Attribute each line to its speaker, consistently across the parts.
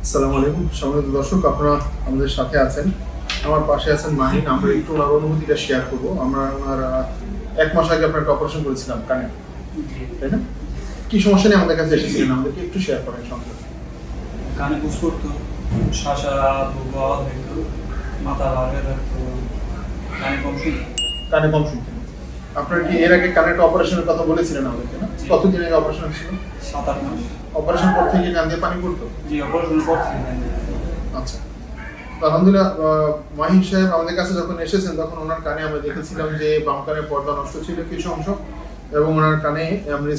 Speaker 1: আসসালামু আলাইকুম সম্মানিত দর্শক, আপনারা আমাদের সাথে আছেন। আমার পাশে আছেন মাহিন। আমরা একটু ওনার অনুভূতিটা শেয়ার করবো। আমরা ওনার 1 মাস আগে আপনার একটা অপারেশন করেছিলাম কানে, তাই না? কি সমস্যা নিয়ে আমাদের কাছে এসেছিলেন, আমাদেরকে একটু শেয়ার করেন সংক্ষেপে।
Speaker 2: কানে বুঝ করতো, শ্বাসা বুবা হইতো, মাথা ভারে থাকতো, কানে কম শুনতো।
Speaker 1: কানে কম শুনতেন। আপনার কি এর আগে কানে একটা অপারেশনের কথা বলেছিলেন আমাদেরকে, না? কতদিন আগে অপারেশন ছিল?
Speaker 2: 7-8 মাস।
Speaker 1: অপারেশন পর থেকে কান দিয়ে পানি পড়তো?
Speaker 2: জি, অপারেশনের পর থেকে।
Speaker 1: আচ্ছা, তো আলহামদুলিল্লাহ মাহিন সাহেব আমাদের কাছে যখন এসেছেন তখন ওনার কানে আমরা দেখেছিলাম যে বাম কানের পর্দা নষ্ট ছিল কিছু অংশ, এবং ওনার কানে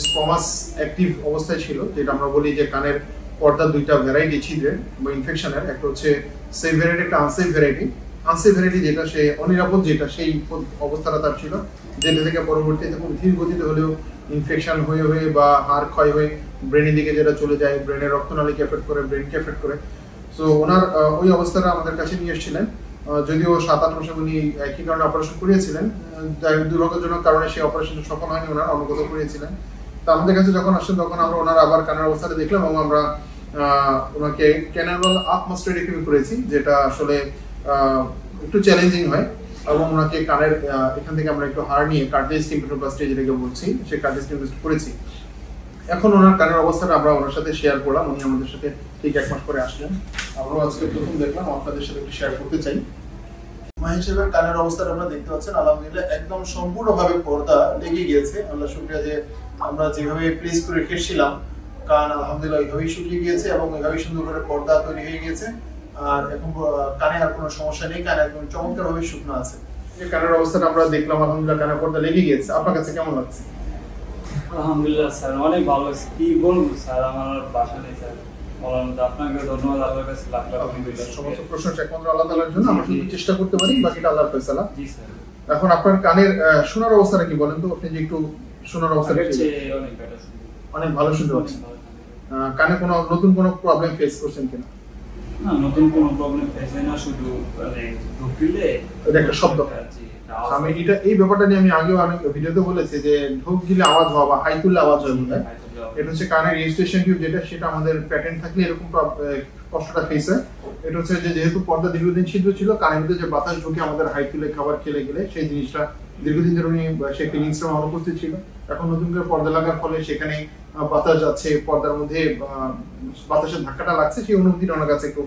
Speaker 1: স্কোমাস অ্যাক্টিভ অবস্থায় ছিল, যেটা আমরা বলি যে কানের পর্দা দুইটা ভ্যারাইটি ছিদ্রের বা ইনফেকশনের, একটা হচ্ছে সেফ ভ্যারাইটি, একটা আনসেফ ভ্যারাইটি। আনসেফ ভ্যারাইটি যেটা সে অনিরাপদ, যেটা সেই অবস্থাটা তার ছিল, যেটা থেকে পরবর্তীতে খুব ধীর গতিতে হলেও ইনফেকশন হয়ে হয়ে বা হাড় ক্ষয় হয়ে ব্রেনের দিকে যেটা চলে যায়, ব্রেনের রক্তনালীকে এফেক্ট করে, ব্রেনকে এফেক্ট করে। সো ওনার ওই অবস্থাটা আমাদের কাছে নিয়ে এসেছিলেন। যদিও 7-8 মাসে উনি একই কারণে অপারেশন করিয়েছিলেন, দুর্ভাগ্যজনক কারণে সেই অপারেশনটা সফল হয়নি, ওনার অন্য কোথাও করিয়েছিলেন। তো আমাদের কাছে যখন আসছেন তখন আমরা ওনার আবার কানের অবস্থাটা দেখলাম, এবং আমরা ওনাকে ক্যানাল আপ মাস্টারেক্টমি করেছি, যেটা আসলে একটু চ্যালেঞ্জিং হয়, এবং ওনাকে কানের এখান থেকে আমরা একটু হাড় নিয়ে কার্ডিয়াক স্টিম্পেটোপ্লাস্টি যেটাকে বলছি, সেই কার্ডিয়াক স্টিম্পেটোপ্লাস্টি করেছি। এখন ওনার কানের অবস্থাটা আমরা ওনার সাথে শেয়ার করলাম। উনি আমাদের সাথে ঠিক 1 মাস পরে আসলেন। আমরাও আজকে প্রথম দেখলাম, আপনাদের সাথে একটু শেয়ার করতে চাই। মাহিন সাহেবের কানের অবস্থাটা আমরা দেখতে পাচ্ছেন, আলহামদুলিল্লাহ একদম সম্পূর্ণভাবে পর্দা লেগে গিয়েছে। আল্লাহ শুকরিয়া যে আমরা যেভাবে প্লেস করে রেখেছিলাম কান, আলহামদুলিল্লাহ ওইভাবেই শুকিয়ে গিয়েছে এবং ওইভাবেই সুন্দর করে পর্দা তৈরি হয়ে গিয়েছে। আর এখন কানে আর কোনো সমস্যা নেই, কানে একদম চমৎকারভাবে শুকনো আছে। এই কানের অবস্থাটা আমরা দেখলাম, আলহামদুলিল্লাহ কানের পর্দা লেগে গিয়েছে। আপনার কাছে কেমন লাগছে?
Speaker 2: আলহামদুলিল্লাহ স্যার, অনেক ভালো আছে। কি বলবো স্যার, আমার ভাষা নেই স্যার বলার মতো। আপনাকে ধন্যবাদ, আল্লাহর কাছে লাখ লাখ
Speaker 1: সমস্ত প্রশংসা একমাত্র আল্লাহ তাআলার জন্য। আমরা শুধু চেষ্টা করতে পারি, বাকিটা আল্লাহর ফয়সালা।
Speaker 2: জি স্যার।
Speaker 1: এখন আপনার কানের শোনার অবস্থাটা কি বলেন তো? আপনি যে একটু শোনার অবস্থাটা
Speaker 2: অনেক বেটার,
Speaker 1: অনেক ভালো শুনতে পাচ্ছেন। কানে কোনো নতুন কোনো প্রবলেম ফেস করছেন কিনা?
Speaker 2: না, নতুন কোনো প্রবলেম ফেস হয় না, শুধু মানে ঢুকলে
Speaker 1: এটা একটা শব্দ। আমি এটা এই ব্যাপারটা নিয়ে আমি আগেও অনেক ভিডিওতে বলেছি যে ঢোক দিলে আওয়াজ হওয়া বা হাই তুললে আওয়াজ হয় বোধহয়। এটা হচ্ছে কানের রেজিস্ট্রেশন টিউব, যেটা সেটা আমাদের প্যাটার্ন থাকলে এরকম কষ্টটা ফেস হয়। এটা হচ্ছে যে যেহেতু পর্দা দীর্ঘদিন ছিদ্র ছিল, কানের ভিতরে যে বাতাস ঢুকে আমাদের হাই তুলে খাবার খেলে গেলে সেই জিনিসটা দীর্ঘদিন ধরে উনি সেই ফিলিংসটা অনুপস্থিত ছিল। এখন নতুন করে পর্দা লাগার ফলে সেখানে বাতাস যাচ্ছে, পর্দার মধ্যে বাতাসের ধাক্কাটা লাগছে, সেই অনুভূতিটা ওনার কাছে একটু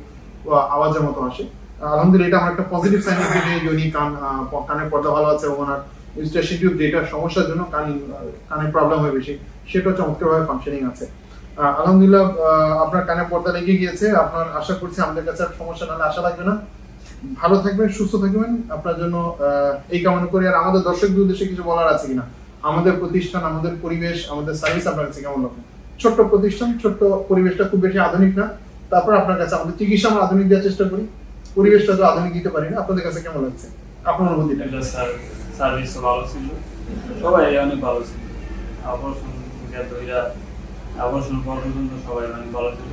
Speaker 1: আওয়াজের মতো আসে। আলহামদুলিল্লাহ এটা আমার একটা পজিটিভ সাইন যে উনি কানের পর্দা ভালো আছে, এবং ওনার রেজিস্ট্রেশন টিউব যেটা সমস্যার জন্য কানের প্রবলেম হয় বেশি, সেটা চমৎকারভাবে ফাংশনিং আছে। আলহামদুলিল্লাহ আপনার কানের পর্দা লেগে গিয়েছে। আপনার আশা করছি আমাদের কাছে আর সমস্যা নাহলে আশা লাগবে না। ভালো থাকবেন, সুস্থ থাকবেন, আপনার জন্য এই কামনা করি। আর আমাদের দর্শকদের উদ্দেশ্যে কিছু বলার আছে কিনা? আমাদের প্রতিষ্ঠান, আমাদের পরিবেশ, আমাদের সার্ভিস আপনার কাছে কেমন লাগে? ছোট্ট প্রতিষ্ঠান, ছোট্ট পরিবেশটা খুব বেশি আধুনিক না। তারপর আপনার কাছে আমাদের চিকিৎসা আমরা আধুনিক দেওয়ার চেষ্টা করি, পরিবেশটা তো আধুনিক দিতে পারি না। আপনাদের কাছে কেমন লাগছে আপনার অনুভূতিটা?
Speaker 2: স্যার সার্ভিস ভালো ছিল, সবাই অনেক ভালো ছিল। অপারেশন ধইরা অপারেশন পর্যন্ত সবাই অনেক ভালো ছিল,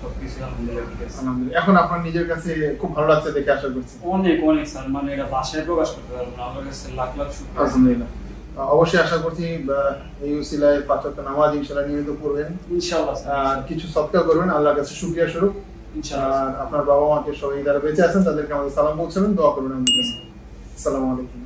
Speaker 2: সবকিছু আলহামদুলিল্লাহ ঠিক আছে।
Speaker 1: আলহামদুলিল্লাহ। এখন আপনার নিজের কাছে খুব ভালো লাগছে দেখে আশা করছি।
Speaker 2: অনেক অনেক স্যার, মানে এটা ভাষায় প্রকাশ করতে পারবো না। আমার কাছে লাখ লাখ শুকরিয়া।
Speaker 1: আলহামদুলিল্লাহ। অবশ্যই আশা করছি এই উসিলায় 5 ওয়াক্ত নামাজ ইনশাআল্লাহ নিয়মিত পড়বেন,
Speaker 2: ইনশাআল্লাহ
Speaker 1: আর কিছু সদকা করবেন আল্লাহর কাছে শুকরিয়া স্বরূপ।
Speaker 2: ইনশাআল্লাহ।
Speaker 1: আর আপনার বাবা মাকে সবাই যারা বেঁচে আছেন তাদেরকে আমাদের সালাম পৌঁছাবেন, দোয়া করবেন আমাদের কাছে। আসসালামু আলাইকুম।